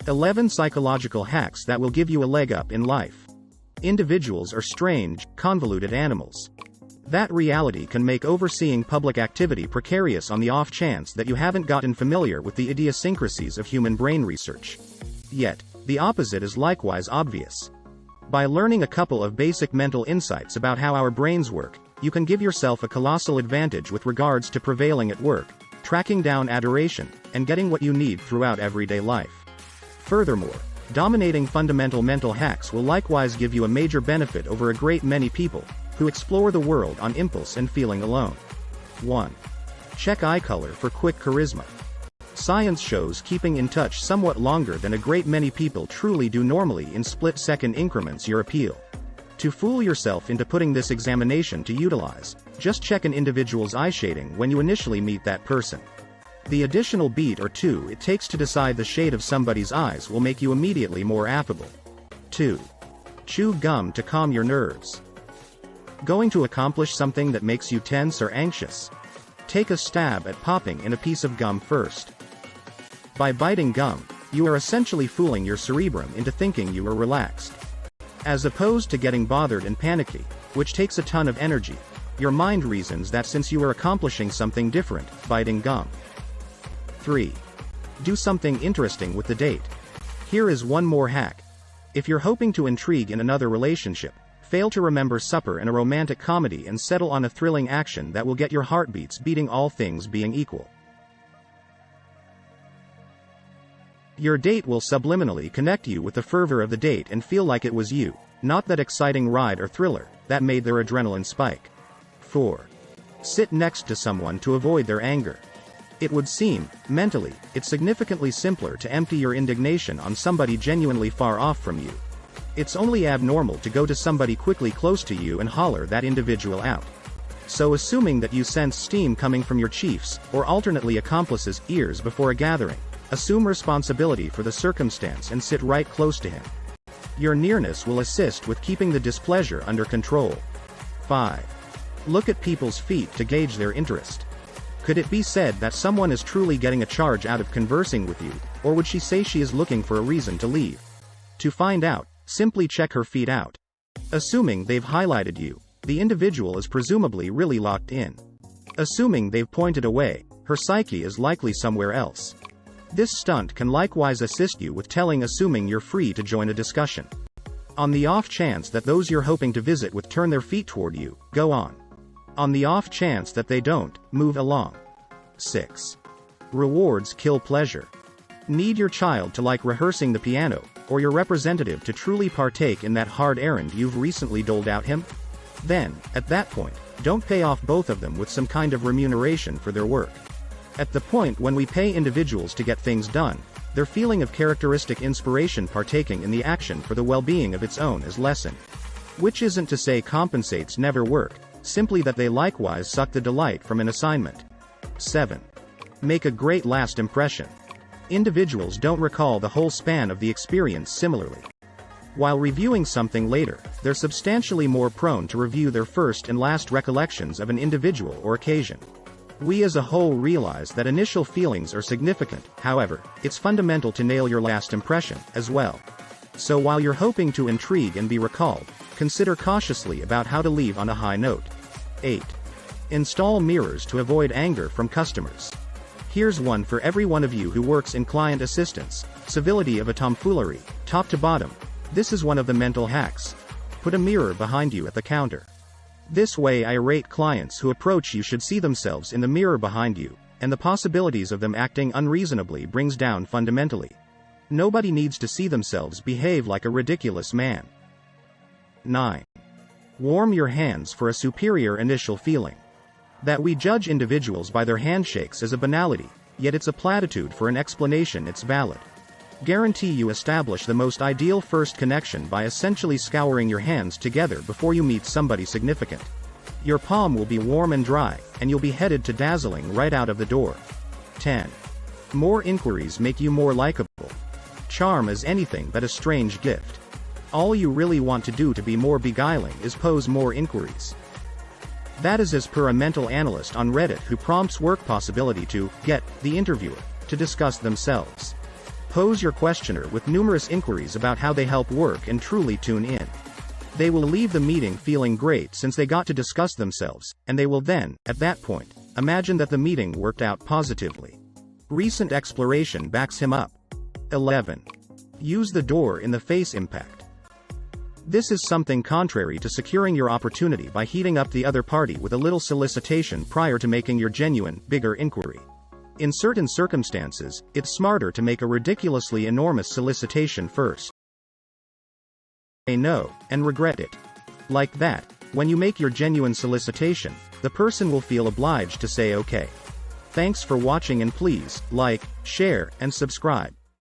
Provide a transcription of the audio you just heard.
11 psychological hacks that will give you a leg up in life. Individuals are strange, convoluted animals. That reality can make overseeing public activity precarious on the off chance that you haven't gotten familiar with the idiosyncrasies of human brain research. Yet, the opposite is likewise obvious. By learning a couple of basic mental insights about how our brains work, you can give yourself a colossal advantage with regards to prevailing at work, tracking down adoration, and getting what you need throughout everyday life. Furthermore, dominating fundamental mental hacks will likewise give you a major benefit over a great many people who explore the world on impulse and feeling alone. 1. Check eye color for quick charisma. Science shows keeping in touch somewhat longer than a great many people truly do normally in split-second increments your appeal. To fool yourself into putting this examination to utilize, just check an individual's eye shading when you initially meet that person. The additional beat or two it takes to decide the shade of somebody's eyes will make you immediately more affable. 2. Chew gum to calm your nerves. Going to accomplish something that makes you tense or anxious? Take a stab at popping in a piece of gum first. By biting gum, you are essentially fooling your cerebrum into thinking you are relaxed. As opposed to getting bothered and panicky, which takes a ton of energy, your mind reasons that since you are accomplishing something different, biting gum. 3. Do something interesting with the date. Here is one more hack. If you're hoping to intrigue in another relationship, fail to remember supper and a romantic comedy and settle on a thrilling action that will get your heartbeats beating, all things being equal. Your date will subliminally connect you with the fervor of the date and feel like it was you, not that exciting ride or thriller, that made their adrenaline spike. 4. Sit next to someone to avoid their anger. It would seem, mentally, it's significantly simpler to empty your indignation on somebody genuinely far off from you. It's only abnormal to go to somebody quickly close to you and holler that individual out. So assuming that you sense steam coming from your chief's, or alternately accomplice's, ears before a gathering, assume responsibility for the circumstance and sit right close to him. Your nearness will assist with keeping the displeasure under control. 5. Look at people's feet to gauge their interest. Could it be said that someone is truly getting a charge out of conversing with you, or would she say she is looking for a reason to leave? To find out, simply check her feet out. Assuming they've highlighted you, the individual is presumably really locked in. Assuming they've pointed away, her psyche is likely somewhere else. This stunt can likewise assist you with telling, assuming you're free to join a discussion. On the off chance that those you're hoping to visit with turn their feet toward you, go on. On the off chance that they don't, move along. 6. Rewards kill pleasure. Need your child to like rehearsing the piano, or your representative to truly partake in that hard errand you've recently doled out him? Then, at that point, don't pay off both of them with some kind of remuneration for their work. At the point when we pay individuals to get things done, their feeling of characteristic inspiration partaking in the action for the well-being of its own is lessened. Which isn't to say compensates never work, simply that they likewise suck the delight from an assignment. 7. Make a great last impression. Individuals don't recall the whole span of the experience similarly. While reviewing something later, they're substantially more prone to review their first and last recollections of an individual or occasion. We as a whole realize that initial feelings are significant, however, it's fundamental to nail your last impression, as well. So while you're hoping to intrigue and be recalled, consider cautiously about how to leave on a high note. 8. Install mirrors to avoid anger from customers. Here's one for every one of you who works in client assistance. Civility of a tomfoolery, top to bottom. This is one of the mental hacks. Put a mirror behind you at the counter. This way irate clients who approach you should see themselves in the mirror behind you, and the possibilities of them acting unreasonably brings down fundamentally. Nobody needs to see themselves behave like a ridiculous man. 9. Warm your hands for a superior initial feeling. That we judge individuals by their handshakes is a banality, yet it's a platitude for an explanation it's valid. Guarantee you establish the most ideal first connection by essentially scouring your hands together before you meet somebody significant. Your palm will be warm and dry, and you'll be headed to dazzling right out of the door. 10. More inquiries make you more likable. Charm is anything but a strange gift. All you really want to do to be more beguiling is pose more inquiries. That is as per a mental analyst on Reddit who prompts work possibility to get the interviewer to discuss themselves. Pose your questioner with numerous inquiries about how they help work and truly tune in. They will leave the meeting feeling great since they got to discuss themselves, and they will then, at that point, imagine that the meeting worked out positively. Recent exploration backs him up. 11. Use the door in the face impact. This is something contrary to securing your opportunity by heating up the other party with a little solicitation prior to making your genuine, bigger inquiry. In certain circumstances, it's smarter to make a ridiculously enormous solicitation first. Say no, and regret it. Like that, when you make your genuine solicitation, the person will feel obliged to say okay. Thanks for watching and please, like, share, and subscribe.